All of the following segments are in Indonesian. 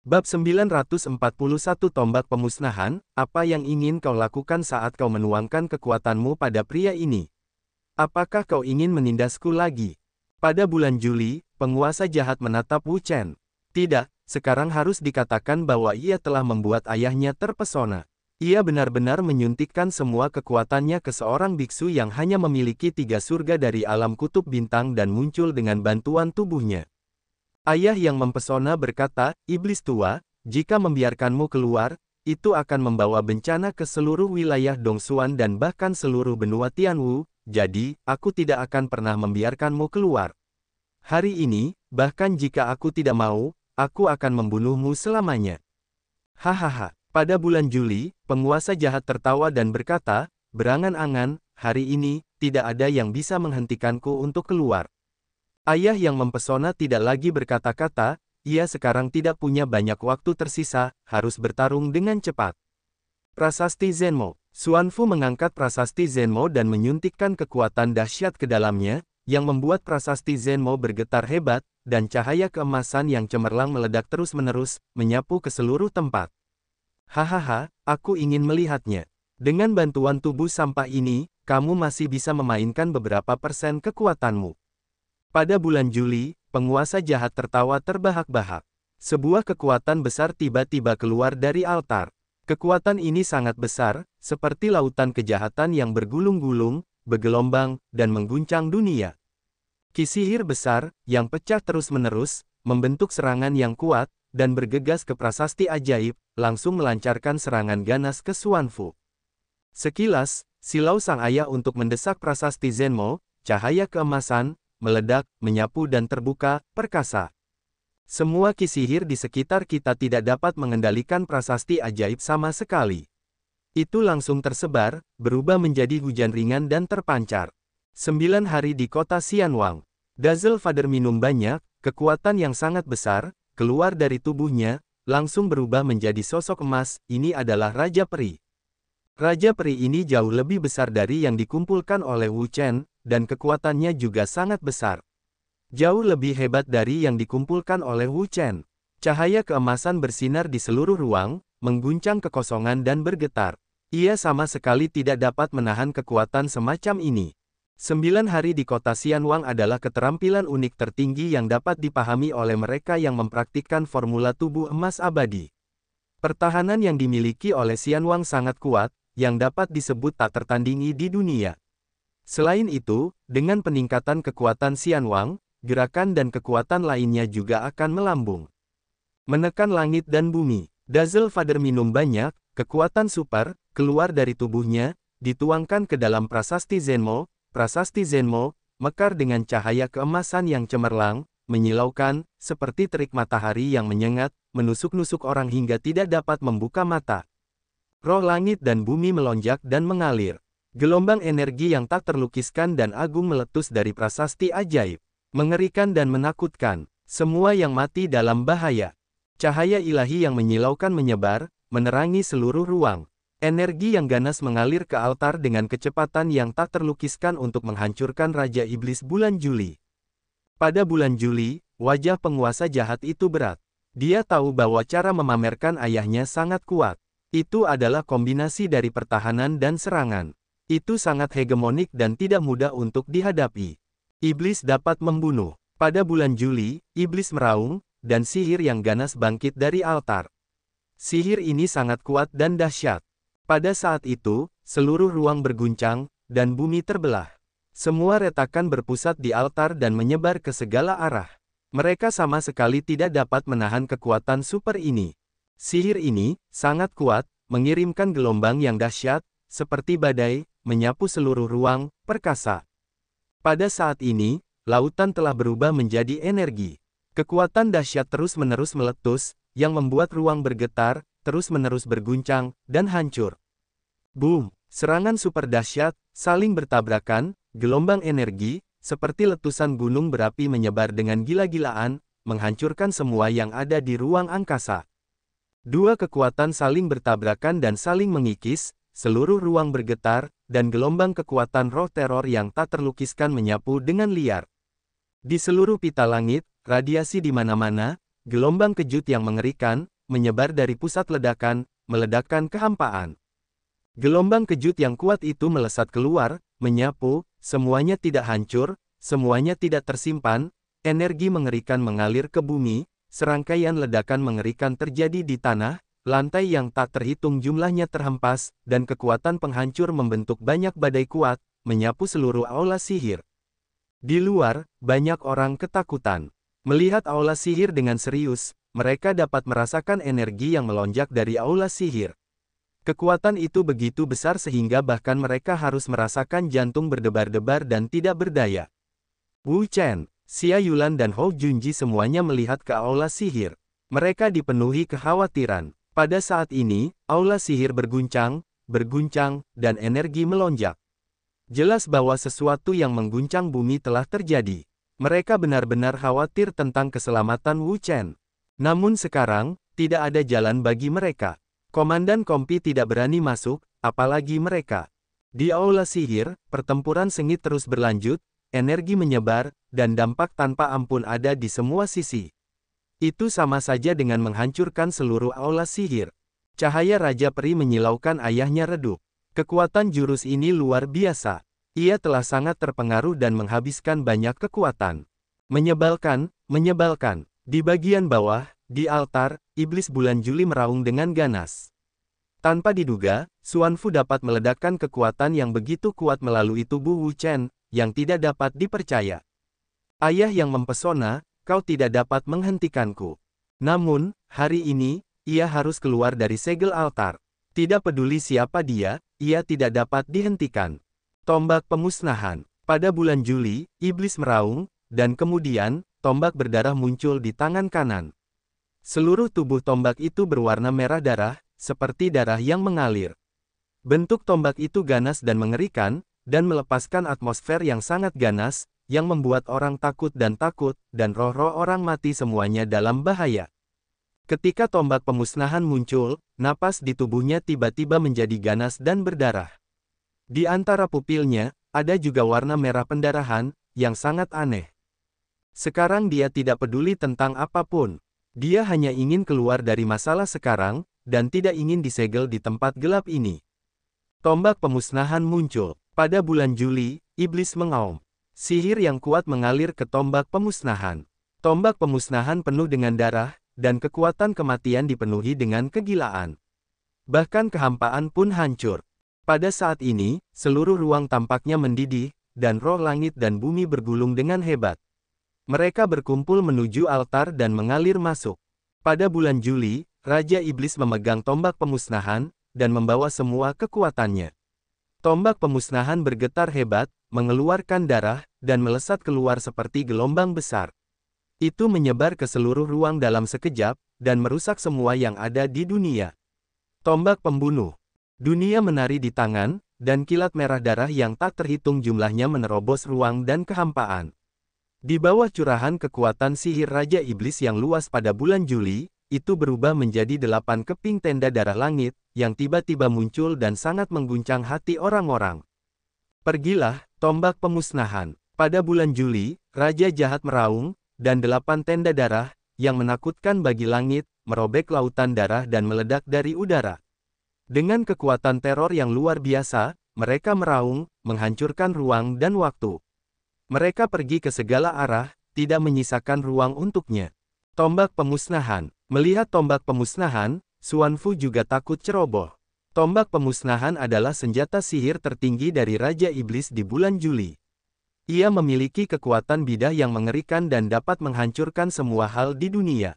Bab 941 Tombak Pemusnahan, apa yang ingin kau lakukan saat kau menuangkan kekuatanmu pada pria ini? Apakah kau ingin menindasku lagi? Pada bulan Juli, penguasa jahat menatap Wu Chen. Tidak, sekarang harus dikatakan bahwa ia telah membuat ayahnya terpesona. Ia benar-benar menyuntikkan semua kekuatannya ke seorang biksu yang hanya memiliki 3 surga dari alam kutub bintang dan muncul dengan bantuan tubuhnya. Ayah yang mempesona berkata, "Iblis tua, jika membiarkanmu keluar, itu akan membawa bencana ke seluruh wilayah Dongsuan dan bahkan seluruh benua Tianwu, jadi, aku tidak akan pernah membiarkanmu keluar. Hari ini, bahkan jika aku tidak mau, aku akan membunuhmu selamanya." Hahaha. Pada bulan Juli, penguasa jahat tertawa dan berkata, "Berangan-angan, hari ini, tidak ada yang bisa menghentikanku untuk keluar." Ayah yang mempesona tidak lagi berkata-kata, ia sekarang tidak punya banyak waktu tersisa, harus bertarung dengan cepat. Prasasti Zenmo. Xuanfu mengangkat prasasti Zenmo dan menyuntikkan kekuatan dahsyat ke dalamnya, yang membuat prasasti Zenmo bergetar hebat, dan cahaya keemasan yang cemerlang meledak terus-menerus, menyapu ke seluruh tempat. Hahaha, aku ingin melihatnya. Dengan bantuan tubuh sampah ini, kamu masih bisa memainkan beberapa persen kekuatanmu. Pada bulan Juli, penguasa jahat tertawa terbahak-bahak. Sebuah kekuatan besar tiba-tiba keluar dari altar. Kekuatan ini sangat besar, seperti lautan kejahatan yang bergulung-gulung, bergelombang, dan mengguncang dunia. Ki sihir besar, yang pecah terus-menerus, membentuk serangan yang kuat, dan bergegas ke prasasti ajaib, langsung melancarkan serangan ganas ke Xuanfu. Sekilas, silau sang ayah untuk mendesak prasasti Zenmo, cahaya keemasan, meledak, menyapu dan terbuka, perkasa. Semua ki sihir di sekitar kita tidak dapat mengendalikan prasasti ajaib sama sekali. Itu langsung tersebar, berubah menjadi hujan ringan dan terpancar. 9 hari di kota Xianwang. Dazzle Father minum banyak, kekuatan yang sangat besar, keluar dari tubuhnya, langsung berubah menjadi sosok emas, ini adalah Raja Peri. Raja Peri ini jauh lebih besar dari yang dikumpulkan oleh Wu Chen, dan kekuatannya juga sangat besar. Jauh lebih hebat dari yang dikumpulkan oleh Wu Chen. Cahaya keemasan bersinar di seluruh ruang, mengguncang kekosongan dan bergetar. Ia sama sekali tidak dapat menahan kekuatan semacam ini. 9 hari di kota Xianwang adalah keterampilan unik tertinggi yang dapat dipahami oleh mereka yang mempraktikkan formula tubuh emas abadi. Pertahanan yang dimiliki oleh Xianwang sangat kuat, yang dapat disebut tak tertandingi di dunia. Selain itu, dengan peningkatan kekuatan Xianwang, gerakan dan kekuatan lainnya juga akan melambung. Menekan langit dan bumi. Dazzle Father minum banyak, kekuatan super, keluar dari tubuhnya, dituangkan ke dalam prasasti Zenmo. Prasasti Zenmo, mekar dengan cahaya keemasan yang cemerlang, menyilaukan, seperti terik matahari yang menyengat, menusuk-nusuk orang hingga tidak dapat membuka mata. Roh langit dan bumi melonjak dan mengalir. Gelombang energi yang tak terlukiskan dan agung meletus dari prasasti ajaib. Mengerikan dan menakutkan. Semua yang mati dalam bahaya. Cahaya ilahi yang menyilaukan menyebar, menerangi seluruh ruang. Energi yang ganas mengalir ke altar dengan kecepatan yang tak terlukiskan untuk menghancurkan Raja Iblis bulan Juli. Pada bulan Juli, wajah penguasa jahat itu berat. Dia tahu bahwa cara memamerkan ayahnya sangat kuat. Itu adalah kombinasi dari pertahanan dan serangan. Itu sangat hegemonik dan tidak mudah untuk dihadapi. Iblis dapat membunuh. Pada bulan Juli, iblis meraung, dan sihir yang ganas bangkit dari altar. Sihir ini sangat kuat dan dahsyat. Pada saat itu, seluruh ruang berguncang, dan bumi terbelah. Semua retakan berpusat di altar dan menyebar ke segala arah. Mereka sama sekali tidak dapat menahan kekuatan super ini. Sihir ini, sangat kuat, mengirimkan gelombang yang dahsyat, seperti badai, menyapu seluruh ruang, perkasa. Pada saat ini, lautan telah berubah menjadi energi. Kekuatan dahsyat terus-menerus meletus, yang membuat ruang bergetar, terus-menerus berguncang, dan hancur. Boom! Serangan super dahsyat, saling bertabrakan, gelombang energi, seperti letusan gunung berapi menyebar dengan gila-gilaan, menghancurkan semua yang ada di ruang angkasa. Dua kekuatan saling bertabrakan dan saling mengikis, seluruh ruang bergetar, dan gelombang kekuatan roh teror yang tak terlukiskan menyapu dengan liar. Di seluruh pita langit, radiasi di mana-mana, gelombang kejut yang mengerikan, menyebar dari pusat ledakan, meledakkan kehampaan. Gelombang kejut yang kuat itu melesat keluar, menyapu, semuanya tidak hancur, semuanya tidak tersimpan, energi mengerikan mengalir ke bumi, serangkaian ledakan mengerikan terjadi di tanah, lantai yang tak terhitung jumlahnya terhempas, dan kekuatan penghancur membentuk banyak badai kuat, menyapu seluruh aula sihir. Di luar, banyak orang ketakutan. Melihat aula sihir dengan serius, mereka dapat merasakan energi yang melonjak dari aula sihir. Kekuatan itu begitu besar sehingga bahkan mereka harus merasakan jantung berdebar-debar dan tidak berdaya. Wu Chen, Xia Yulan dan Hou Junji semuanya melihat ke aula sihir. Mereka dipenuhi kekhawatiran. Pada saat ini, aula sihir berguncang, dan energi melonjak. Jelas bahwa sesuatu yang mengguncang bumi telah terjadi. Mereka benar-benar khawatir tentang keselamatan Wu Chen. Namun sekarang, tidak ada jalan bagi mereka. Komandan Kompi tidak berani masuk, apalagi mereka. Di aula sihir, pertempuran sengit terus berlanjut, energi menyebar, dan dampak tanpa ampun ada di semua sisi. Itu sama saja dengan menghancurkan seluruh aula sihir. Cahaya Raja Peri menyilaukan ayahnya redup. Kekuatan jurus ini luar biasa. Ia telah sangat terpengaruh dan menghabiskan banyak kekuatan. Menyebalkan. Di bagian bawah, di altar, iblis bulan Juli meraung dengan ganas. Tanpa diduga, Xuanfu dapat meledakkan kekuatan yang begitu kuat melalui tubuh Wu Chen, yang tidak dapat dipercaya. Ayah yang mempesona, kau tidak dapat menghentikanku. Namun, hari ini, ia harus keluar dari segel altar. Tidak peduli siapa dia, ia tidak dapat dihentikan. Tombak pemusnahan. Pada bulan Juli, iblis meraung, dan kemudian, tombak berdarah muncul di tangan kanan. Seluruh tubuh tombak itu berwarna merah darah, seperti darah yang mengalir. Bentuk tombak itu ganas dan mengerikan, dan melepaskan atmosfer yang sangat ganas, yang membuat orang takut, dan roh-roh orang mati semuanya dalam bahaya. Ketika tombak pemusnahan muncul, napas di tubuhnya tiba-tiba menjadi ganas dan berdarah. Di antara pupilnya, ada juga warna merah pendarahan, yang sangat aneh. Sekarang dia tidak peduli tentang apapun. Dia hanya ingin keluar dari masalah sekarang, dan tidak ingin disegel di tempat gelap ini. Tombak pemusnahan muncul. Pada bulan Juli, iblis mengaum. Sihir yang kuat mengalir ke tombak pemusnahan. Tombak pemusnahan penuh dengan darah, dan kekuatan kematian dipenuhi dengan kegilaan. Bahkan kehampaan pun hancur. Pada saat ini, seluruh ruang tampaknya mendidih, dan roh langit dan bumi bergulung dengan hebat. Mereka berkumpul menuju altar dan mengalir masuk. Pada bulan Juli, Raja Iblis memegang tombak pemusnahan, dan membawa semua kekuatannya. Tombak pemusnahan bergetar hebat, mengeluarkan darah, dan melesat keluar seperti gelombang besar. Itu menyebar ke seluruh ruang dalam sekejap, dan merusak semua yang ada di dunia. Tombak pembunuh. Dunia menari di tangan, dan kilat merah darah yang tak terhitung jumlahnya menerobos ruang dan kehampaan. Di bawah curahan kekuatan sihir Raja Iblis yang luas pada bulan Juli, itu berubah menjadi 8 keping tenda darah langit, yang tiba-tiba muncul dan sangat mengguncang hati orang-orang. Pergilah, tombak pemusnahan. Pada bulan Juli, Raja Jahat meraung, dan 8 tenda darah, yang menakutkan bagi langit, merobek lautan darah dan meledak dari udara. Dengan kekuatan teror yang luar biasa, mereka meraung, menghancurkan ruang dan waktu. Mereka pergi ke segala arah, tidak menyisakan ruang untuknya. Tombak pemusnahan. Melihat tombak pemusnahan, Xuanfu juga takut ceroboh. Tombak pemusnahan adalah senjata sihir tertinggi dari Raja Iblis di bulan Juli. Ia memiliki kekuatan bidah yang mengerikan dan dapat menghancurkan semua hal di dunia.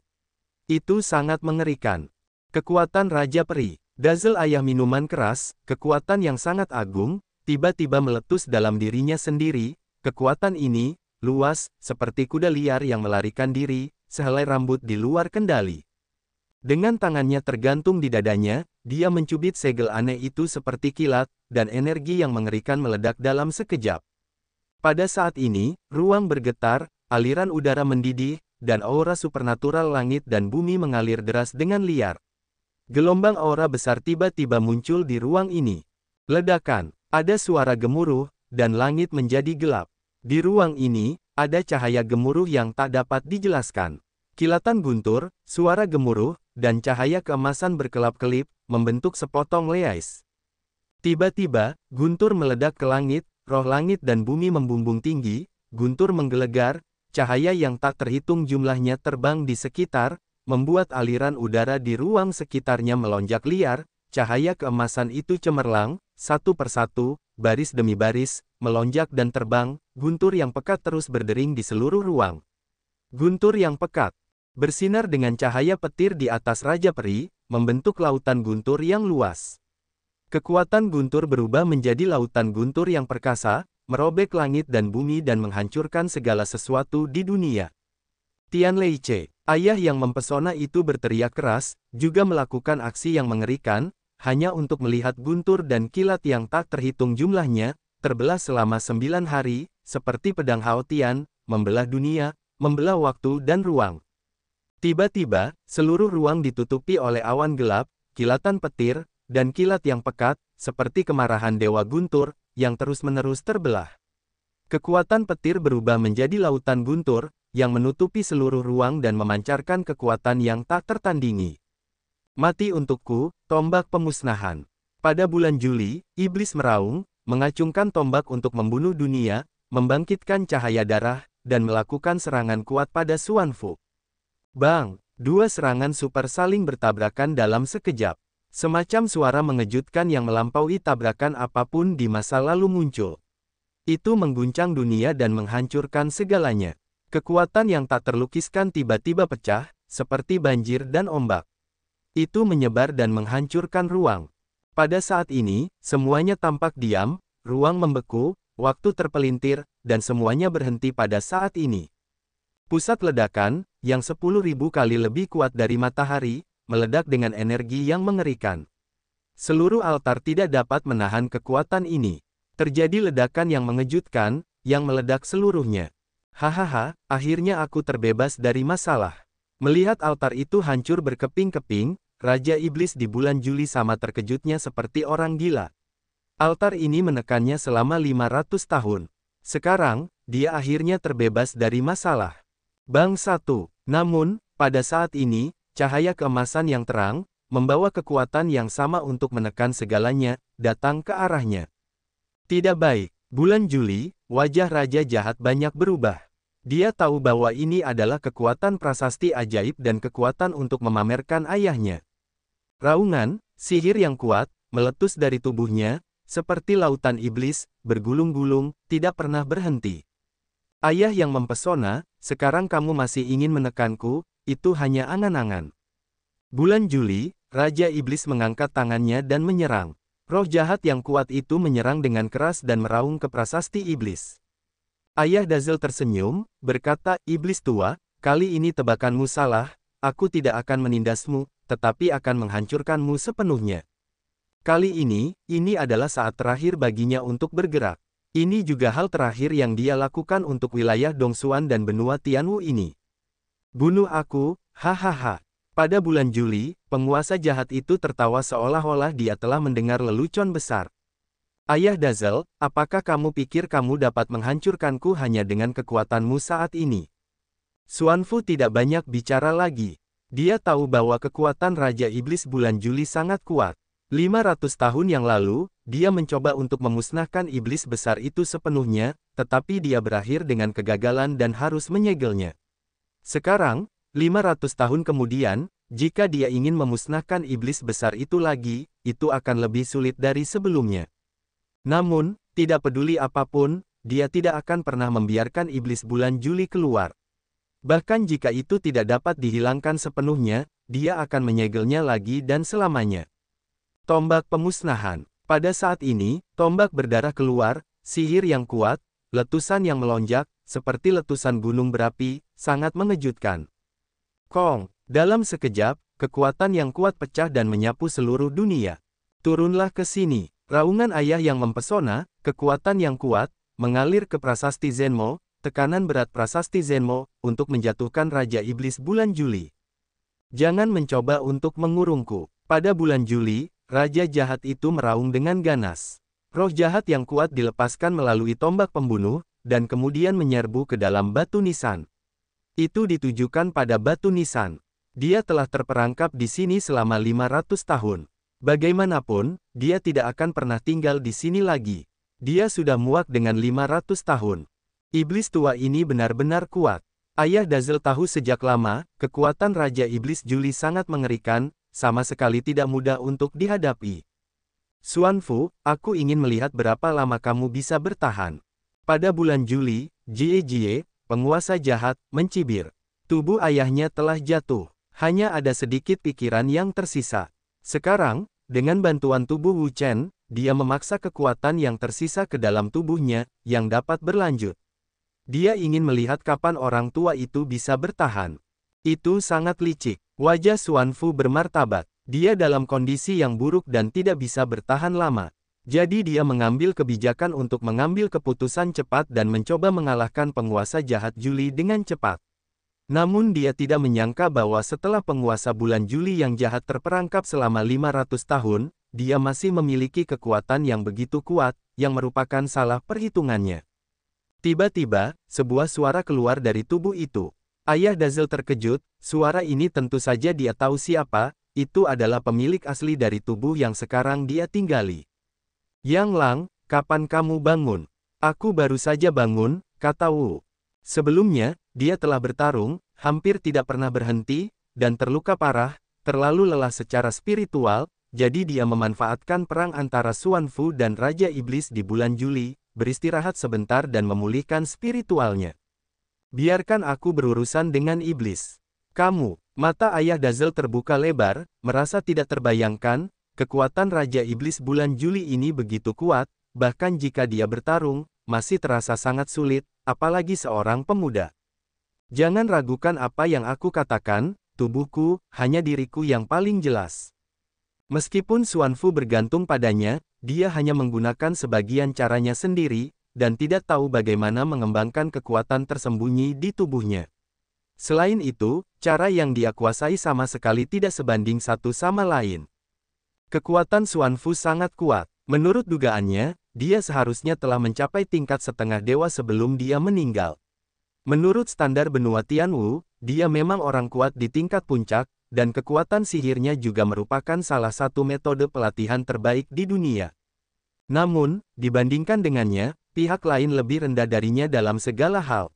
Itu sangat mengerikan. Kekuatan Raja Peri. Dazzle ayah minuman keras, kekuatan yang sangat agung, tiba-tiba meletus dalam dirinya sendiri. Kekuatan ini, luas, seperti kuda liar yang melarikan diri, sehelai rambut di luar kendali. Dengan tangannya tergantung di dadanya, dia mencubit segel aneh itu seperti kilat, dan energi yang mengerikan meledak dalam sekejap. Pada saat ini, ruang bergetar, aliran udara mendidih, dan aura supernatural langit dan bumi mengalir deras dengan liar. Gelombang aura besar tiba-tiba muncul di ruang ini. Ledakan, ada suara gemuruh, dan langit menjadi gelap. Di ruang ini, ada cahaya gemuruh yang tak dapat dijelaskan. Kilatan guntur, suara gemuruh, dan cahaya keemasan berkelap-kelip, membentuk sepotong leais. Tiba-tiba, guntur meledak ke langit, roh langit dan bumi membumbung tinggi, guntur menggelegar, cahaya yang tak terhitung jumlahnya terbang di sekitar, membuat aliran udara di ruang sekitarnya melonjak liar, cahaya keemasan itu cemerlang, satu persatu, baris demi baris, melonjak dan terbang, guntur yang pekat terus berdering di seluruh ruang. Guntur yang pekat bersinar dengan cahaya petir di atas Raja Peri, membentuk lautan guntur yang luas. Kekuatan guntur berubah menjadi lautan guntur yang perkasa, merobek langit dan bumi dan menghancurkan segala sesuatu di dunia. Tian Leice, ayah yang mempesona itu berteriak keras, juga melakukan aksi yang mengerikan, hanya untuk melihat guntur dan kilat yang tak terhitung jumlahnya, terbelah selama 9 hari, seperti pedang Hao Tian, membelah dunia, membelah waktu dan ruang. Tiba-tiba, seluruh ruang ditutupi oleh awan gelap, kilatan petir, dan kilat yang pekat, seperti kemarahan Dewa Guntur, yang terus-menerus terbelah. Kekuatan petir berubah menjadi lautan guntur, yang menutupi seluruh ruang dan memancarkan kekuatan yang tak tertandingi. Mati untukku, tombak pemusnahan. Pada bulan Juli, iblis meraung, mengacungkan tombak untuk membunuh dunia, membangkitkan cahaya darah, dan melakukan serangan kuat pada Xuanfu. Bang! Dua serangan super saling bertabrakan dalam sekejap. Semacam suara mengejutkan yang melampaui tabrakan apapun di masa lalu muncul. Itu mengguncang dunia dan menghancurkan segalanya. Kekuatan yang tak terlukiskan tiba-tiba pecah, seperti banjir dan ombak. Itu menyebar dan menghancurkan ruang. Pada saat ini, semuanya tampak diam, ruang membeku, waktu terpelintir, dan semuanya berhenti pada saat ini. Pusat ledakan, yang 10.000 kali lebih kuat dari matahari, meledak dengan energi yang mengerikan. Seluruh altar tidak dapat menahan kekuatan ini. Terjadi ledakan yang mengejutkan, yang meledak seluruhnya. Hahaha, akhirnya aku terbebas dari masalah. Melihat altar itu hancur berkeping-keping, Raja Iblis di bulan Juli sama terkejutnya seperti orang gila. Altar ini menekannya selama 500 tahun. Sekarang, dia akhirnya terbebas dari masalah. Bang 1. Namun, pada saat ini, cahaya keemasan yang terang, membawa kekuatan yang sama untuk menekan segalanya, datang ke arahnya. Tidak baik. Bulan Juli, wajah Raja Jahat banyak berubah. Dia tahu bahwa ini adalah kekuatan prasasti ajaib dan kekuatan untuk memamerkan ayahnya. Raungan, sihir yang kuat, meletus dari tubuhnya, seperti lautan iblis, bergulung-gulung, tidak pernah berhenti. Ayah yang mempesona, sekarang kamu masih ingin menekanku, itu hanya angan-angan. Bulan Juli, Raja Iblis mengangkat tangannya dan menyerang. Roh jahat yang kuat itu menyerang dengan keras dan meraung ke prasasti iblis. Ayah Dazel tersenyum, berkata, Iblis tua, kali ini tebakanmu salah, aku tidak akan menindasmu, tetapi akan menghancurkanmu sepenuhnya. Kali ini adalah saat terakhir baginya untuk bergerak. Ini juga hal terakhir yang dia lakukan untuk wilayah Dongsuan dan benua Tianwu ini. Bunuh aku, hahaha. Pada bulan Juli, penguasa jahat itu tertawa seolah-olah dia telah mendengar lelucon besar. Ayah Dazel, apakah kamu pikir kamu dapat menghancurkanku hanya dengan kekuatanmu saat ini? Xuanfu tidak banyak bicara lagi. Dia tahu bahwa kekuatan Raja Iblis bulan Juli sangat kuat. 500 tahun yang lalu, dia mencoba untuk memusnahkan iblis besar itu sepenuhnya, tetapi dia berakhir dengan kegagalan dan harus menyegelnya. Sekarang, 500 tahun kemudian, jika dia ingin memusnahkan iblis besar itu lagi, itu akan lebih sulit dari sebelumnya. Namun, tidak peduli apapun, dia tidak akan pernah membiarkan iblis bulan Juli keluar. Bahkan jika itu tidak dapat dihilangkan sepenuhnya, dia akan menyegelnya lagi dan selamanya. Tombak pemusnahan. Pada saat ini, tombak berdarah keluar, sihir yang kuat, letusan yang melonjak, seperti letusan gunung berapi, sangat mengejutkan. Kong, dalam sekejap, kekuatan yang kuat pecah dan menyapu seluruh dunia. Turunlah ke sini. Raungan ayah yang mempesona, kekuatan yang kuat, mengalir ke prasasti Zenmo, tekanan berat prasasti Zenmo, untuk menjatuhkan Raja Iblis bulan Juli. Jangan mencoba untuk mengurungku. Pada bulan Juli, Raja jahat itu meraung dengan ganas. Roh jahat yang kuat dilepaskan melalui tombak pembunuh, dan kemudian menyerbu ke dalam batu nisan. Itu ditujukan pada batu nisan. Dia telah terperangkap di sini selama 500 tahun. Bagaimanapun, dia tidak akan pernah tinggal di sini lagi. Dia sudah muak dengan 500 tahun. Iblis tua ini benar-benar kuat. Ayah Dazzle tahu sejak lama, kekuatan Raja Iblis Juli sangat mengerikan, sama sekali tidak mudah untuk dihadapi. Xuanfu, aku ingin melihat berapa lama kamu bisa bertahan. Pada bulan Juli, Jie, penguasa jahat, mencibir. Tubuh ayahnya telah jatuh. Hanya ada sedikit pikiran yang tersisa. Sekarang, dengan bantuan tubuh Wu Chen, dia memaksa kekuatan yang tersisa ke dalam tubuhnya, yang dapat berlanjut. Dia ingin melihat kapan orang tua itu bisa bertahan. Itu sangat licik. Wajah Xuanfu bermartabat. Dia dalam kondisi yang buruk dan tidak bisa bertahan lama. Jadi dia mengambil kebijakan untuk mengambil keputusan cepat dan mencoba mengalahkan penguasa jahat Juli dengan cepat. Namun dia tidak menyangka bahwa setelah penguasa bulan Juli yang jahat terperangkap selama 500 tahun, dia masih memiliki kekuatan yang begitu kuat, yang merupakan salah perhitungannya. Tiba-tiba, sebuah suara keluar dari tubuh itu. Ayah Dazzle terkejut, suara ini tentu saja dia tahu siapa, itu adalah pemilik asli dari tubuh yang sekarang dia tinggali. Yang Lang, kapan kamu bangun? Aku baru saja bangun, kata Wu. Sebelumnya, dia telah bertarung, hampir tidak pernah berhenti, dan terluka parah, terlalu lelah secara spiritual, jadi dia memanfaatkan perang antara Xuanfu dan Raja Iblis di bulan Juli, beristirahat sebentar dan memulihkan spiritualnya. Biarkan aku berurusan dengan iblis. Kamu, mata ayah Dazzle terbuka lebar, merasa tidak terbayangkan, kekuatan Raja Iblis bulan Juli ini begitu kuat, bahkan jika dia bertarung, masih terasa sangat sulit, apalagi seorang pemuda. Jangan ragukan apa yang aku katakan, tubuhku, hanya diriku yang paling jelas. Meskipun Xuanfu bergantung padanya, dia hanya menggunakan sebagian caranya sendiri, dan tidak tahu bagaimana mengembangkan kekuatan tersembunyi di tubuhnya. Selain itu, cara yang dia kuasai sama sekali tidak sebanding satu sama lain. Kekuatan Xuanfu sangat kuat. Menurut dugaannya, dia seharusnya telah mencapai tingkat setengah dewa sebelum dia meninggal. Menurut standar benua Tianwu, dia memang orang kuat di tingkat puncak, dan kekuatan sihirnya juga merupakan salah satu metode pelatihan terbaik di dunia. Namun, dibandingkan dengannya, pihak lain lebih rendah darinya dalam segala hal.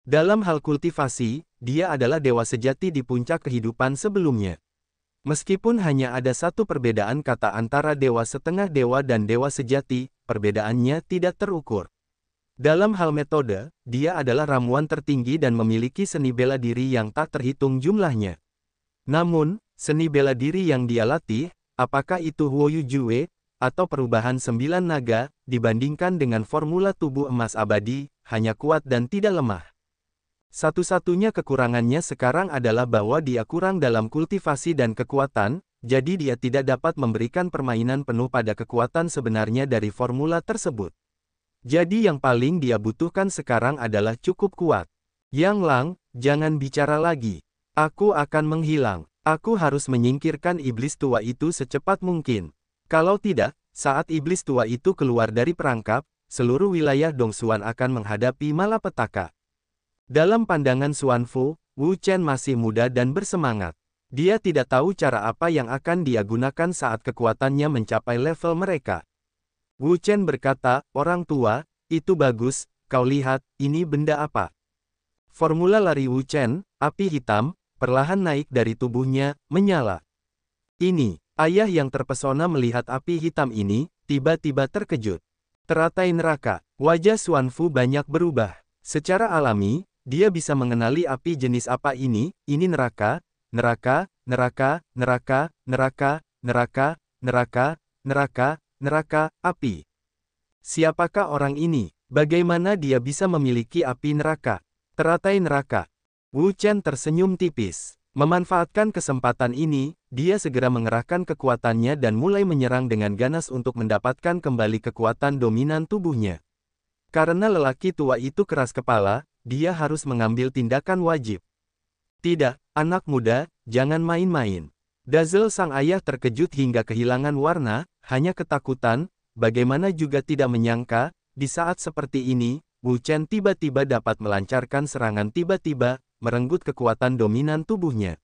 Dalam hal kultivasi, dia adalah dewa sejati di puncak kehidupan sebelumnya. Meskipun hanya ada satu perbedaan kata antara dewa setengah dewa dan dewa sejati, perbedaannya tidak terukur. Dalam hal metode, dia adalah ramuan tertinggi dan memiliki seni bela diri yang tak terhitung jumlahnya. Namun, seni bela diri yang dia latih, apakah itu Huoyu Jue, atau perubahan 9 naga, dibandingkan dengan formula tubuh emas abadi, hanya kuat dan tidak lemah. Satu-satunya kekurangannya sekarang adalah bahwa dia kurang dalam kultivasi dan kekuatan, jadi dia tidak dapat memberikan permainan penuh pada kekuatan sebenarnya dari formula tersebut. Jadi yang paling dia butuhkan sekarang adalah cukup kuat. Yang Lang, jangan bicara lagi. Aku akan menghilang. Aku harus menyingkirkan iblis tua itu secepat mungkin. Kalau tidak, saat iblis tua itu keluar dari perangkap, seluruh wilayah Dongsuan akan menghadapi malapetaka. Dalam pandangan Xuanfu, Wu Chen masih muda dan bersemangat. Dia tidak tahu cara apa yang akan dia gunakan saat kekuatannya mencapai level mereka. Wu Chen berkata, orang tua, itu bagus, kau lihat, ini benda apa? Formula lari Wu Chen, api hitam, perlahan naik dari tubuhnya, menyala. Ini, ayah yang terpesona melihat api hitam ini, tiba-tiba terkejut. Teratai neraka, wajah Xuanfu banyak berubah. Secara alami, dia bisa mengenali api jenis apa ini neraka, neraka, neraka, neraka, neraka, neraka, neraka, neraka, neraka, api. Siapakah orang ini? Bagaimana dia bisa memiliki api neraka? Teratai neraka. Wu Chen tersenyum tipis. Memanfaatkan kesempatan ini, dia segera mengerahkan kekuatannya dan mulai menyerang dengan ganas untuk mendapatkan kembali kekuatan dominan tubuhnya. Karena lelaki tua itu keras kepala, dia harus mengambil tindakan wajib. Tidak, anak muda, jangan main-main. Dazzle sang ayah terkejut hingga kehilangan warna, hanya ketakutan, bagaimana juga tidak menyangka, di saat seperti ini, Wu Chen tiba-tiba dapat melancarkan serangan tiba-tiba, merenggut kekuatan dominan tubuhnya.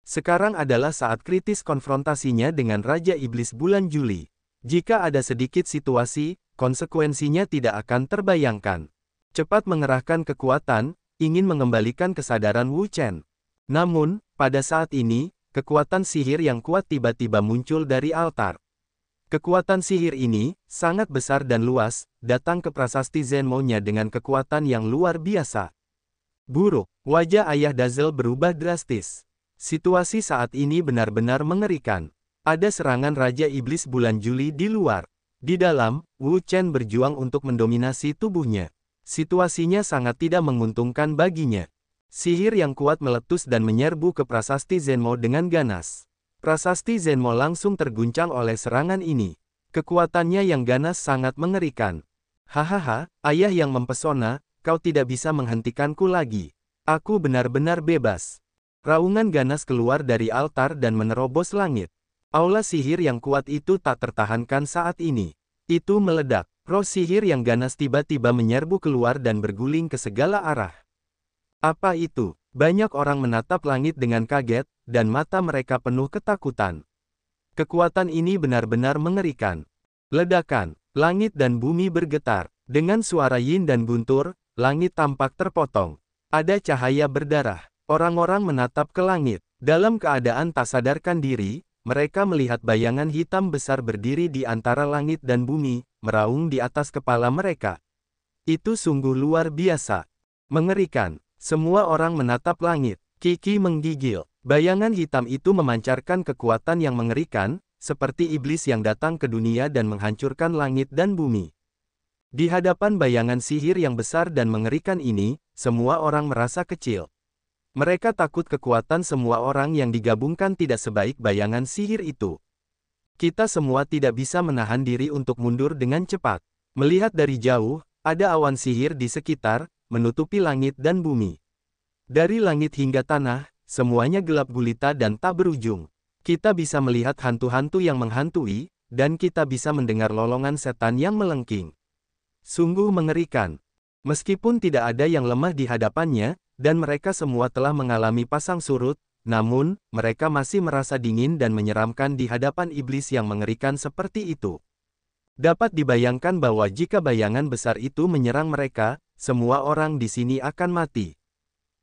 Sekarang adalah saat kritis konfrontasinya dengan Raja Iblis bulan Juli. Jika ada sedikit situasi, konsekuensinya tidak akan terbayangkan. Cepat mengerahkan kekuatan, ingin mengembalikan kesadaran Wu Chen. Namun, pada saat ini, kekuatan sihir yang kuat tiba-tiba muncul dari altar. Kekuatan sihir ini, sangat besar dan luas, datang ke prasasti Zenmo-nya dengan kekuatan yang luar biasa. Buruk, wajah ayah Dazzle berubah drastis. Situasi saat ini benar-benar mengerikan. Ada serangan Raja Iblis bulan Juli di luar. Di dalam, Wu Chen berjuang untuk mendominasi tubuhnya. Situasinya sangat tidak menguntungkan baginya. Sihir yang kuat meletus dan menyerbu ke prasasti Zenmo dengan ganas. Prasasti Zenmo langsung terguncang oleh serangan ini. Kekuatannya yang ganas sangat mengerikan. Hahaha, ayah yang mempesona, kau tidak bisa menghentikanku lagi. Aku benar-benar bebas. Raungan ganas keluar dari altar dan menerobos langit. Aula sihir yang kuat itu tak tertahankan saat ini. Itu meledak. Roh sihir yang ganas tiba-tiba menyerbu keluar dan berguling ke segala arah. Apa itu? Banyak orang menatap langit dengan kaget, dan mata mereka penuh ketakutan. Kekuatan ini benar-benar mengerikan. Ledakan, langit dan bumi bergetar. Dengan suara yin dan guntur, langit tampak terpotong. Ada cahaya berdarah. Orang-orang menatap ke langit. Dalam keadaan tak sadarkan diri, mereka melihat bayangan hitam besar berdiri di antara langit dan bumi, meraung di atas kepala mereka. Itu sungguh luar biasa. Mengerikan. Semua orang menatap langit. Kiki menggigil. Bayangan hitam itu memancarkan kekuatan yang mengerikan, seperti iblis yang datang ke dunia dan menghancurkan langit dan bumi. Di hadapan bayangan sihir yang besar dan mengerikan ini, semua orang merasa kecil. Mereka takut kekuatan semua orang yang digabungkan tidak sebaik bayangan sihir itu. Kita semua tidak bisa menahan diri untuk mundur dengan cepat. Melihat dari jauh, ada awan sihir di sekitar, menutupi langit dan bumi. Dari langit hingga tanah, semuanya gelap gulita dan tak berujung. Kita bisa melihat hantu-hantu yang menghantui, dan kita bisa mendengar lolongan setan yang melengking. Sungguh mengerikan. Meskipun tidak ada yang lemah di hadapannya, dan mereka semua telah mengalami pasang surut, namun, mereka masih merasa dingin dan menyeramkan di hadapan iblis yang mengerikan seperti itu. Dapat dibayangkan bahwa jika bayangan besar itu menyerang mereka, semua orang di sini akan mati.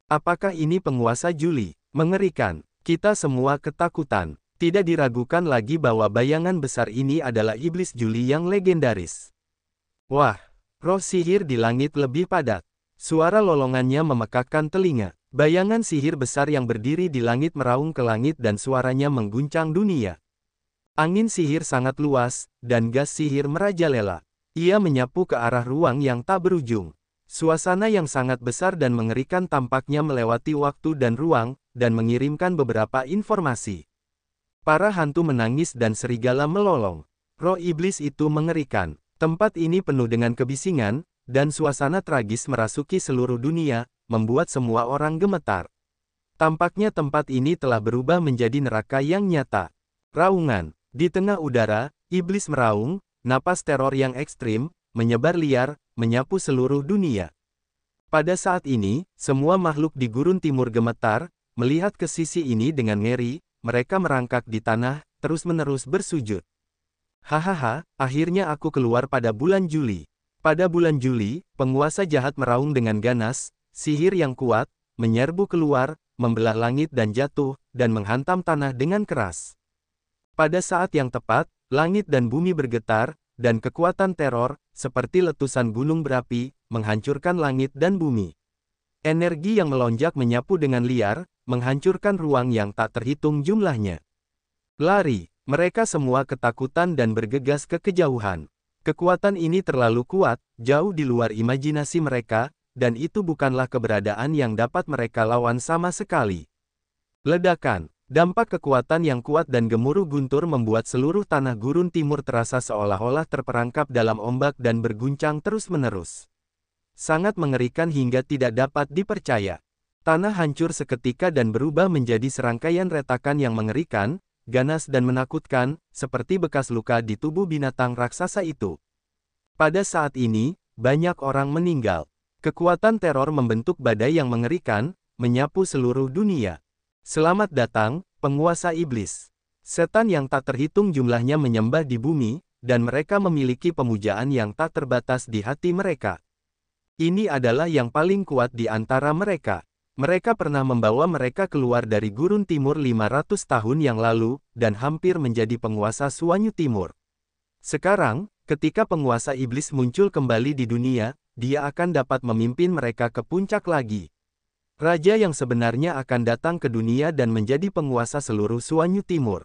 Apakah ini penguasa Juli? Mengerikan. Kita semua ketakutan. Tidak diragukan lagi bahwa bayangan besar ini adalah iblis Juli yang legendaris. Wah, roh sihir di langit lebih padat. Suara lolongannya memekakkan telinga. Bayangan sihir besar yang berdiri di langit meraung ke langit dan suaranya mengguncang dunia. Angin sihir sangat luas, dan gas sihir merajalela. Ia menyapu ke arah ruang yang tak berujung. Suasana yang sangat besar dan mengerikan tampaknya melewati waktu dan ruang, dan mengirimkan beberapa informasi. Para hantu menangis dan serigala melolong. Roh iblis itu mengerikan. Tempat ini penuh dengan kebisingan, dan suasana tragis merasuki seluruh dunia, membuat semua orang gemetar. Tampaknya tempat ini telah berubah menjadi neraka yang nyata. Raungan. Di tengah udara, iblis meraung, napas teror yang ekstrim, menyebar liar, menyapu seluruh dunia. Pada saat ini, semua makhluk di gurun timur gemetar, melihat ke sisi ini dengan ngeri, mereka merangkak di tanah, terus-menerus bersujud. Hahaha, akhirnya aku keluar pada bulan Juli. Pada bulan Juli, penguasa jahat meraung dengan ganas, sihir yang kuat, menyerbu keluar, membelah langit dan jatuh, dan menghantam tanah dengan keras. Pada saat yang tepat, langit dan bumi bergetar, dan kekuatan teror, seperti letusan gunung berapi, menghancurkan langit dan bumi. Energi yang melonjak menyapu dengan liar, menghancurkan ruang yang tak terhitung jumlahnya. Lari, mereka semua ketakutan dan bergegas ke kejauhan. Kekuatan ini terlalu kuat, jauh di luar imajinasi mereka, dan itu bukanlah keberadaan yang dapat mereka lawan sama sekali. Ledakan. Dampak kekuatan yang kuat dan gemuruh guntur membuat seluruh tanah gurun timur terasa seolah-olah terperangkap dalam ombak dan berguncang terus-menerus. Sangat mengerikan hingga tidak dapat dipercaya. Tanah hancur seketika dan berubah menjadi serangkaian retakan yang mengerikan, ganas dan menakutkan, seperti bekas luka di tubuh binatang raksasa itu. Pada saat ini, banyak orang meninggal. Kekuatan teror membentuk badai yang mengerikan, menyapu seluruh dunia. Selamat datang, penguasa iblis. Setan yang tak terhitung jumlahnya menyembah di bumi, dan mereka memiliki pemujaan yang tak terbatas di hati mereka. Ini adalah yang paling kuat di antara mereka. Mereka pernah membawa mereka keluar dari gurun timur 500 tahun yang lalu, dan hampir menjadi penguasa Suanyu Timur. Sekarang, ketika penguasa iblis muncul kembali di dunia, dia akan dapat memimpin mereka ke puncak lagi. Raja yang sebenarnya akan datang ke dunia dan menjadi penguasa seluruh Suanyu Timur.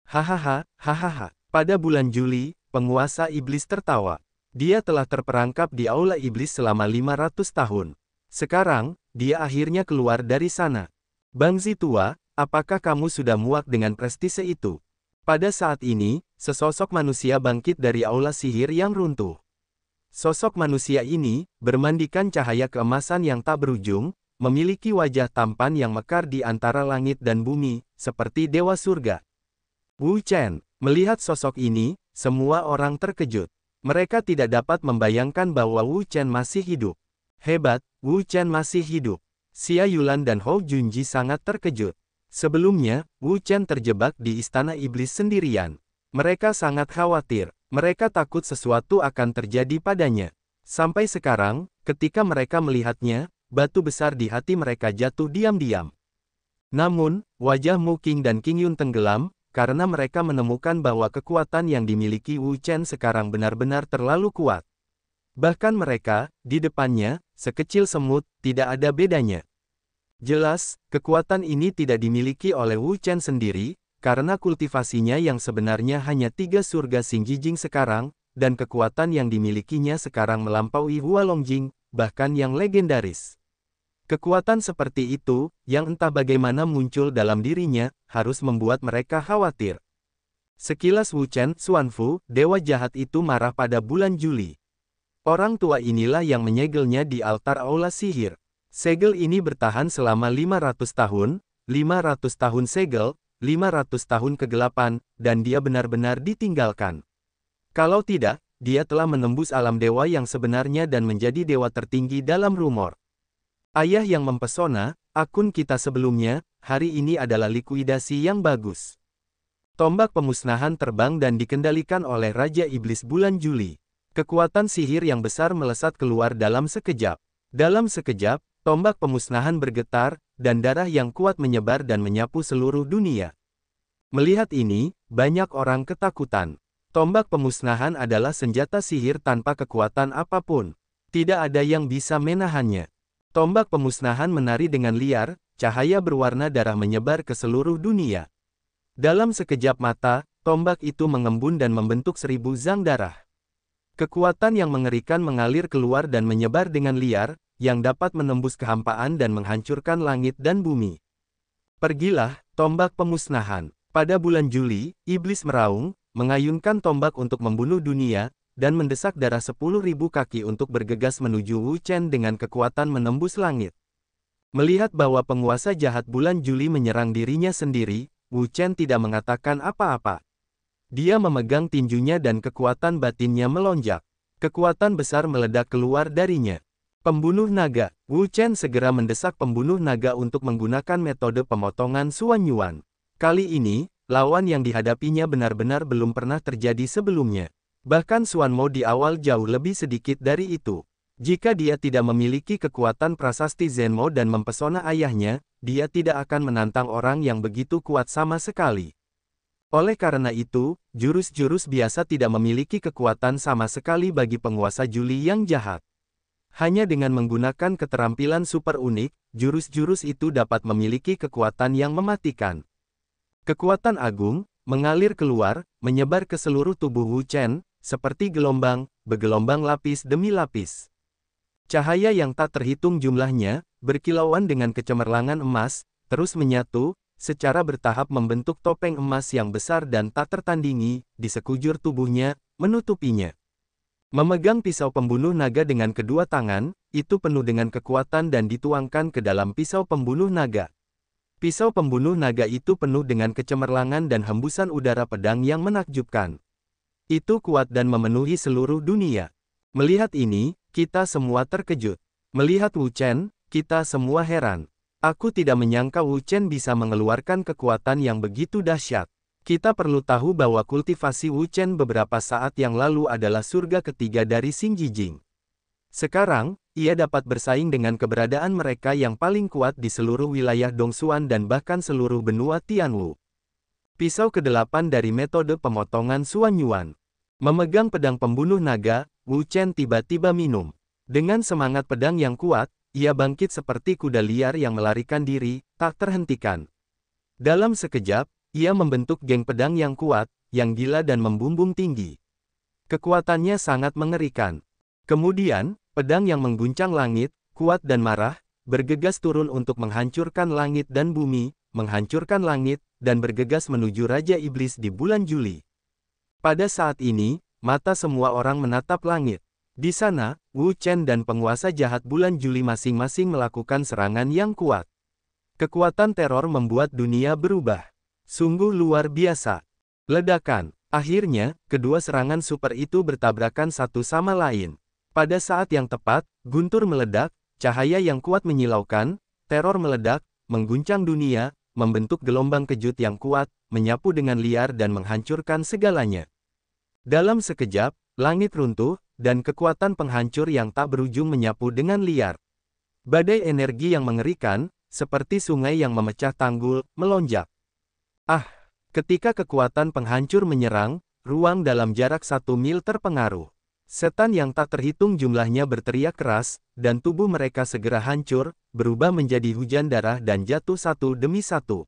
Hahaha, hahaha. Pada bulan Juli, penguasa iblis tertawa. Dia telah terperangkap di aula iblis selama 500 tahun. Sekarang, dia akhirnya keluar dari sana. Bangzi tua, apakah kamu sudah muak dengan prestise itu? Pada saat ini, sesosok manusia bangkit dari aula sihir yang runtuh. Sosok manusia ini, bermandikan cahaya keemasan yang tak berujung, memiliki wajah tampan yang mekar di antara langit dan bumi, seperti dewa surga. Wu Chen, melihat sosok ini, semua orang terkejut. Mereka tidak dapat membayangkan bahwa Wu Chen masih hidup. Hebat, Wu Chen masih hidup. Xia Yulan dan Hou Junji sangat terkejut. Sebelumnya, Wu Chen terjebak di istana iblis sendirian. Mereka sangat khawatir. Mereka takut sesuatu akan terjadi padanya. Sampai sekarang, ketika mereka melihatnya, batu besar di hati mereka jatuh diam-diam. Namun, wajah Mu Qing dan Qing Yun tenggelam, karena mereka menemukan bahwa kekuatan yang dimiliki Wu Chen sekarang benar-benar terlalu kuat. Bahkan mereka, di depannya, sekecil semut, tidak ada bedanya. Jelas, kekuatan ini tidak dimiliki oleh Wu Chen sendiri, karena kultivasinya yang sebenarnya hanya 3 surga Xingjing sekarang, dan kekuatan yang dimilikinya sekarang melampaui Hua Longjing, bahkan yang legendaris. Kekuatan seperti itu, yang entah bagaimana muncul dalam dirinya, harus membuat mereka khawatir. Sekilas Wu Chen, Xuanfu, dewa jahat itu marah pada bulan Juli. Orang tua inilah yang menyegelnya di altar aula sihir. Segel ini bertahan selama 500 tahun, 500 tahun segel, 500 tahun kegelapan, dan dia benar-benar ditinggalkan. Kalau tidak, dia telah menembus alam dewa yang sebenarnya dan menjadi dewa tertinggi dalam rumor. Ayah yang mempesona, akun kita sebelumnya, hari ini adalah likuidasi yang bagus. Tombak pemusnahan terbang dan dikendalikan oleh Raja Iblis bulan Juli. Kekuatan sihir yang besar melesat keluar dalam sekejap. Dalam sekejap, tombak pemusnahan bergetar, dan darah yang kuat menyebar dan menyapu seluruh dunia. Melihat ini, banyak orang ketakutan. Tombak pemusnahan adalah senjata sihir tanpa kekuatan apapun. Tidak ada yang bisa menahannya. Tombak pemusnahan menari dengan liar, cahaya berwarna darah menyebar ke seluruh dunia. Dalam sekejap mata, tombak itu mengembun dan membentuk 1000 zang darah. Kekuatan yang mengerikan mengalir keluar dan menyebar dengan liar, yang dapat menembus kehampaan dan menghancurkan langit dan bumi. Pergilah, tombak pemusnahan. Pada bulan Juli, iblis meraung, mengayunkan tombak untuk membunuh dunia, dan mendesak darah 10.000 kaki untuk bergegas menuju Wu Chen dengan kekuatan menembus langit. Melihat bahwa penguasa jahat bulan Juli menyerang dirinya sendiri, Wu Chen tidak mengatakan apa-apa. Dia memegang tinjunya dan kekuatan batinnya melonjak. Kekuatan besar meledak keluar darinya. Pembunuh naga. Wu Chen segera mendesak pembunuh naga untuk menggunakan metode pemotongan Xuan Yuan. Kali ini, lawan yang dihadapinya benar-benar belum pernah terjadi sebelumnya. Bahkan Xuan Mo di awal jauh lebih sedikit dari itu. Jika dia tidak memiliki kekuatan prasasti Zenmo dan mempesona ayahnya, dia tidak akan menantang orang yang begitu kuat sama sekali. Oleh karena itu, jurus-jurus biasa tidak memiliki kekuatan sama sekali bagi penguasa Juli yang jahat. Hanya dengan menggunakan keterampilan super unik, jurus-jurus itu dapat memiliki kekuatan yang mematikan. Kekuatan agung, mengalir keluar, menyebar ke seluruh tubuh Wu Chen, seperti gelombang, bergelombang lapis demi lapis. Cahaya yang tak terhitung jumlahnya, berkilauan dengan kecemerlangan emas, terus menyatu, secara bertahap membentuk topeng emas yang besar dan tak tertandingi, di sekujur tubuhnya, menutupinya. Memegang pisau pembunuh naga dengan kedua tangan, itu penuh dengan kekuatan dan dituangkan ke dalam pisau pembunuh naga. Pisau pembunuh naga itu penuh dengan kecemerlangan dan hembusan udara pedang yang menakjubkan. Itu kuat dan memenuhi seluruh dunia. Melihat ini, kita semua terkejut. Melihat Wu Chen, kita semua heran. Aku tidak menyangka Wu Chen bisa mengeluarkan kekuatan yang begitu dahsyat. Kita perlu tahu bahwa kultivasi Wu Chen beberapa saat yang lalu adalah surga ketiga dari Xing Jijing. Sekarang, ia dapat bersaing dengan keberadaan mereka yang paling kuat di seluruh wilayah Dongsuan dan bahkan seluruh benua Tianwu. Pisau ke-8 dari metode pemotongan Suan Yuan. Memegang pedang pembunuh naga, Wu Chen tiba-tiba minum. Dengan semangat pedang yang kuat, ia bangkit seperti kuda liar yang melarikan diri, tak terhentikan. Dalam sekejap, ia membentuk geng pedang yang kuat, yang gila dan membumbung tinggi. Kekuatannya sangat mengerikan. Kemudian, pedang yang mengguncang langit, kuat dan marah, bergegas turun untuk menghancurkan langit dan bumi, menghancurkan langit, dan bergegas menuju Raja Iblis di bulan Juli. Pada saat ini, mata semua orang menatap langit. Di sana, Wu Chen dan penguasa jahat bulan Juli masing-masing melakukan serangan yang kuat. Kekuatan teror membuat dunia berubah. Sungguh luar biasa. Ledakan. Akhirnya, kedua serangan super itu bertabrakan satu sama lain. Pada saat yang tepat, guntur meledak, cahaya yang kuat menyilaukan, teror meledak, mengguncang dunia, membentuk gelombang kejut yang kuat, menyapu dengan liar dan menghancurkan segalanya. Dalam sekejap, langit runtuh, dan kekuatan penghancur yang tak berujung menyapu dengan liar. Badai energi yang mengerikan, seperti sungai yang memecah tanggul, melonjak. Ketika kekuatan penghancur menyerang, ruang dalam jarak 1 mil terpengaruh. Setan yang tak terhitung jumlahnya berteriak keras, dan tubuh mereka segera hancur, berubah menjadi hujan darah dan jatuh satu demi satu.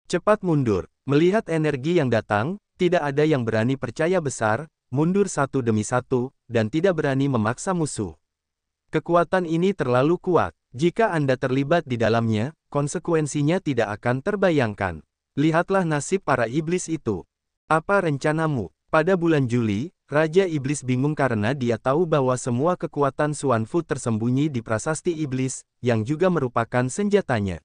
Cepat mundur. Melihat energi yang datang, tidak ada yang berani percaya besar, mundur satu demi satu, dan tidak berani memaksa musuh. Kekuatan ini terlalu kuat. Jika Anda terlibat di dalamnya, konsekuensinya tidak akan terbayangkan. Lihatlah nasib para iblis itu. Apa rencanamu? Pada bulan Juli, Raja Iblis bingung karena dia tahu bahwa semua kekuatan Xuan Fu tersembunyi di prasasti iblis, yang juga merupakan senjatanya.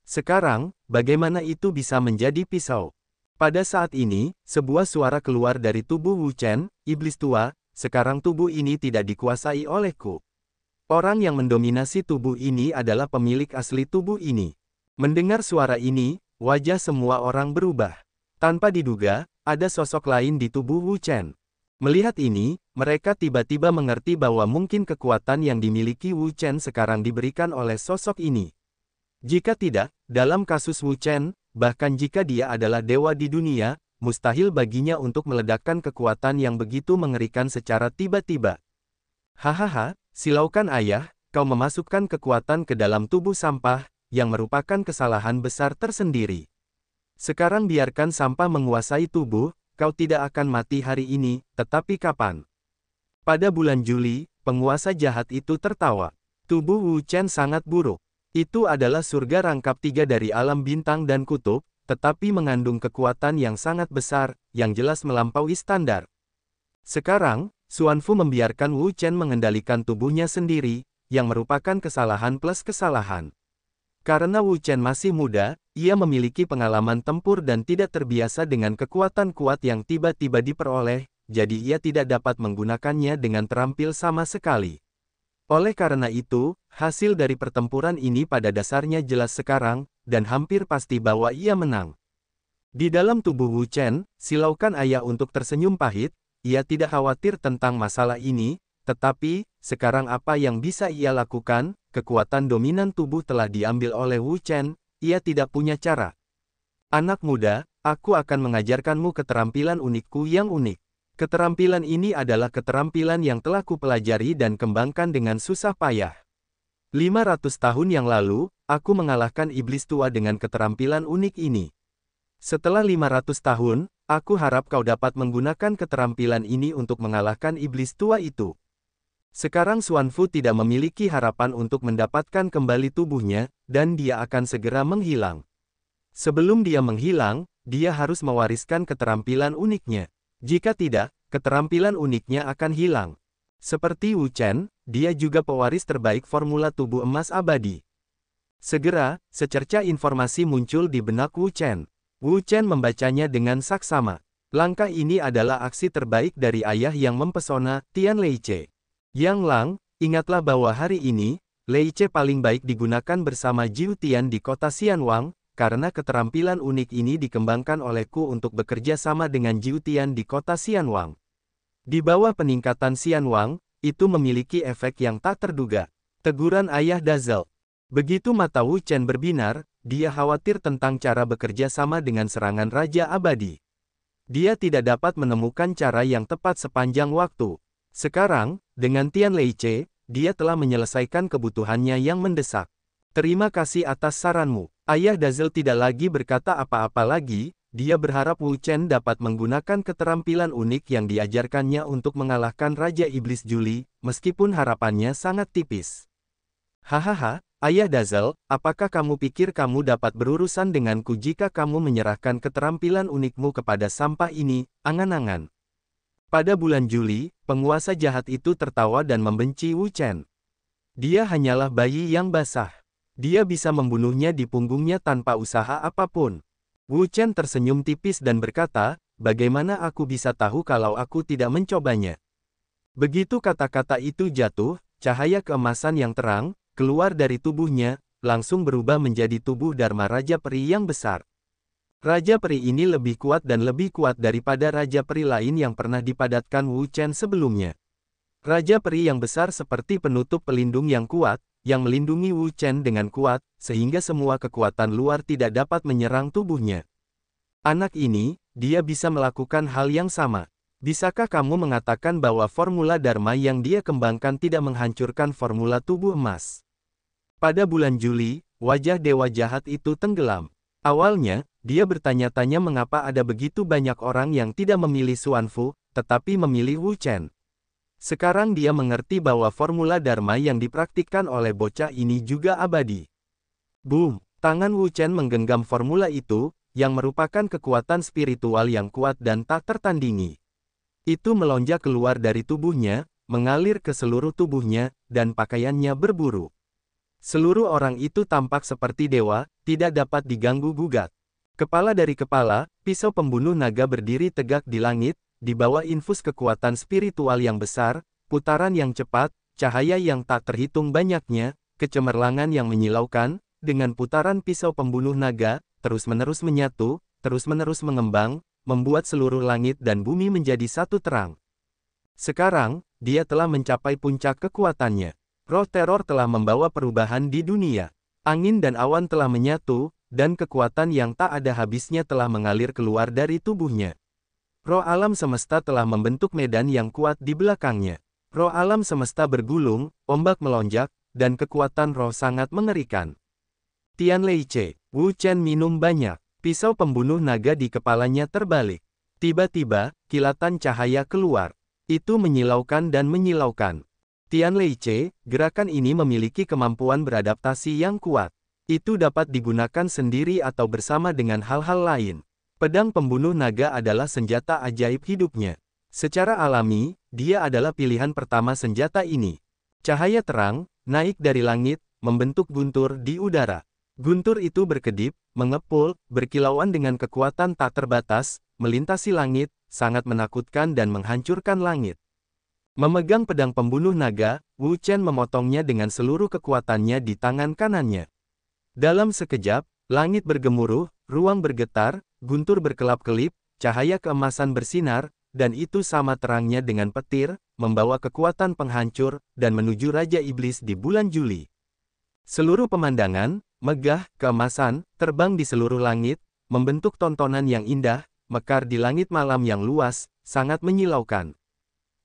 Sekarang, bagaimana itu bisa menjadi pisau? Pada saat ini, sebuah suara keluar dari tubuh Wu Chen, iblis tua, sekarang tubuh ini tidak dikuasai olehku. Orang yang mendominasi tubuh ini adalah pemilik asli tubuh ini. Mendengar suara ini, wajah semua orang berubah. Tanpa diduga, ada sosok lain di tubuh Wu Chen. Melihat ini, mereka tiba-tiba mengerti bahwa mungkin kekuatan yang dimiliki Wu Chen sekarang diberikan oleh sosok ini. Jika tidak, dalam kasus Wu Chen, bahkan jika dia adalah dewa di dunia, mustahil baginya untuk meledakkan kekuatan yang begitu mengerikan secara tiba-tiba. Hahaha, silaukan ayah, kau memasukkan kekuatan ke dalam tubuh sampah, yang merupakan kesalahan besar tersendiri. Sekarang biarkan sampah menguasai tubuh, kau tidak akan mati hari ini, tetapi kapan? Pada bulan Juli, penguasa jahat itu tertawa. Tubuh Wu Chen sangat buruk. Itu adalah surga rangkap 3 dari alam bintang dan kutub, tetapi mengandung kekuatan yang sangat besar, yang jelas melampaui standar. Sekarang, Xuan Fu membiarkan Wu Chen mengendalikan tubuhnya sendiri, yang merupakan kesalahan plus kesalahan. Karena Wu Chen masih muda, ia memiliki pengalaman tempur dan tidak terbiasa dengan kekuatan kuat yang tiba-tiba diperoleh, jadi ia tidak dapat menggunakannya dengan terampil sama sekali. Oleh karena itu, hasil dari pertempuran ini pada dasarnya jelas sekarang, dan hampir pasti bahwa ia menang. Di dalam tubuh Wu Chen, silaukan ayah untuk tersenyum pahit, ia tidak khawatir tentang masalah ini, tetapi, sekarang apa yang bisa ia lakukan? Kekuatan dominan tubuh telah diambil oleh Wu Chen, ia tidak punya cara. Anak muda, aku akan mengajarkanmu keterampilan unikku yang unik. Keterampilan ini adalah keterampilan yang telah kupelajari dan kembangkan dengan susah payah. 500 tahun yang lalu, aku mengalahkan iblis tua dengan keterampilan unik ini. Setelah 500 tahun, aku harap kau dapat menggunakan keterampilan ini untuk mengalahkan iblis tua itu. Sekarang Xuan Fu tidak memiliki harapan untuk mendapatkan kembali tubuhnya, dan dia akan segera menghilang. Sebelum dia menghilang, dia harus mewariskan keterampilan uniknya. Jika tidak, keterampilan uniknya akan hilang. Seperti Wu Chen, dia juga pewaris terbaik formula tubuh emas abadi. Segera, secerca informasi muncul di benak Wu Chen. Wu Chen membacanya dengan saksama. Langkah ini adalah aksi terbaik dari ayah yang mempesona, Tian Leice. Yang Lang, ingatlah bahwa hari ini, Leice paling baik digunakan bersama Jiu Tian di kota Xianwang, karena keterampilan unik ini dikembangkan olehku untuk bekerja sama dengan Jiu Tian di kota Xianwang. Di bawah peningkatan Xianwang, itu memiliki efek yang tak terduga. Teguran ayah Dazzle. Begitu mata Wu Chen berbinar, dia khawatir tentang cara bekerja sama dengan serangan Raja Abadi. Dia tidak dapat menemukan cara yang tepat sepanjang waktu. Sekarang, dengan Tian Leice, dia telah menyelesaikan kebutuhannya yang mendesak. Terima kasih atas saranmu. Ayah Dazzle tidak lagi berkata apa-apa lagi, dia berharap Wu Chen dapat menggunakan keterampilan unik yang diajarkannya untuk mengalahkan Raja Iblis Juli, meskipun harapannya sangat tipis. Hahaha, Ayah Dazzle, apakah kamu pikir kamu dapat berurusan denganku jika kamu menyerahkan keterampilan unikmu kepada sampah ini, angan-angan? Pada bulan Juli, penguasa jahat itu tertawa dan membenci Wu Chen. Dia hanyalah bayi yang basah. Dia bisa membunuhnya di punggungnya tanpa usaha apapun. Wu Chen tersenyum tipis dan berkata, bagaimana aku bisa tahu kalau aku tidak mencobanya? Begitu kata-kata itu jatuh, cahaya keemasan yang terang keluar dari tubuhnya, langsung berubah menjadi tubuh Dharma Raja Peri yang besar. Raja Peri ini lebih kuat dan lebih kuat daripada Raja Peri lain yang pernah dipadatkan Wu Chen sebelumnya. Raja Peri yang besar seperti penutup pelindung yang kuat, yang melindungi Wu Chen dengan kuat, sehingga semua kekuatan luar tidak dapat menyerang tubuhnya. Anak ini, dia bisa melakukan hal yang sama. Bisakah kamu mengatakan bahwa formula Dharma yang dia kembangkan tidak menghancurkan formula tubuh emas? Pada bulan Juli, wajah dewa jahat itu tenggelam. Awalnya, dia bertanya-tanya mengapa ada begitu banyak orang yang tidak memilih Xuanfu, tetapi memilih Wu Chen. Sekarang dia mengerti bahwa formula Dharma yang dipraktikkan oleh bocah ini juga abadi. Boom! Tangan Wu Chen menggenggam formula itu, yang merupakan kekuatan spiritual yang kuat dan tak tertandingi. Itu melonjak keluar dari tubuhnya, mengalir ke seluruh tubuhnya, dan pakaiannya berburu. Seluruh orang itu tampak seperti dewa, tidak dapat diganggu-gugat. Kepala dari kepala, pisau pembunuh naga berdiri tegak di langit, di bawah infus kekuatan spiritual yang besar, putaran yang cepat, cahaya yang tak terhitung banyaknya, kecemerlangan yang menyilaukan, dengan putaran pisau pembunuh naga, terus-menerus menyatu, terus-menerus mengembang, membuat seluruh langit dan bumi menjadi satu terang. Sekarang, dia telah mencapai puncak kekuatannya. Roh teror telah membawa perubahan di dunia. Angin dan awan telah menyatu, dan kekuatan yang tak ada habisnya telah mengalir keluar dari tubuhnya. Roh alam semesta telah membentuk medan yang kuat di belakangnya. Roh alam semesta bergulung, ombak melonjak, dan kekuatan roh sangat mengerikan. Tian Leice, Wu Chen minum banyak. Pisau pembunuh naga di kepalanya terbalik. Tiba-tiba, kilatan cahaya keluar. Itu menyilaukan dan menyilaukan. Tian Leice, gerakan ini memiliki kemampuan beradaptasi yang kuat. Itu dapat digunakan sendiri atau bersama dengan hal-hal lain. Pedang pembunuh naga adalah senjata ajaib hidupnya. Secara alami, dia adalah pilihan pertama senjata ini. Cahaya terang, naik dari langit, membentuk guntur di udara. Guntur itu berkedip, mengepul, berkilauan dengan kekuatan tak terbatas, melintasi langit, sangat menakutkan dan menghancurkan langit. Memegang pedang pembunuh naga, Wu Chen memotongnya dengan seluruh kekuatannya di tangan kanannya. Dalam sekejap, langit bergemuruh, ruang bergetar, guntur berkelap-kelip, cahaya keemasan bersinar, dan itu sama terangnya dengan petir, membawa kekuatan penghancur, dan menuju Raja Iblis di bulan Juli. Seluruh pemandangan, megah, keemasan, terbang di seluruh langit, membentuk tontonan yang indah, mekar di langit malam yang luas, sangat menyilaukan.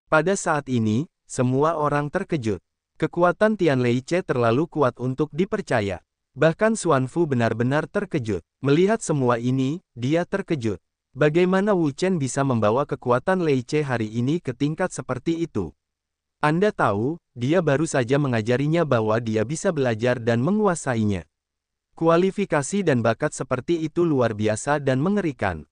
Pada saat ini, semua orang terkejut. Kekuatan Tian Leice terlalu kuat untuk dipercaya. Bahkan Xuanfu benar-benar terkejut. Melihat semua ini, dia terkejut. Bagaimana Wu Chen bisa membawa kekuatan Leice hari ini ke tingkat seperti itu? Anda tahu, dia baru saja mengajarinya bahwa dia bisa belajar dan menguasainya. Kualifikasi dan bakat seperti itu luar biasa dan mengerikan.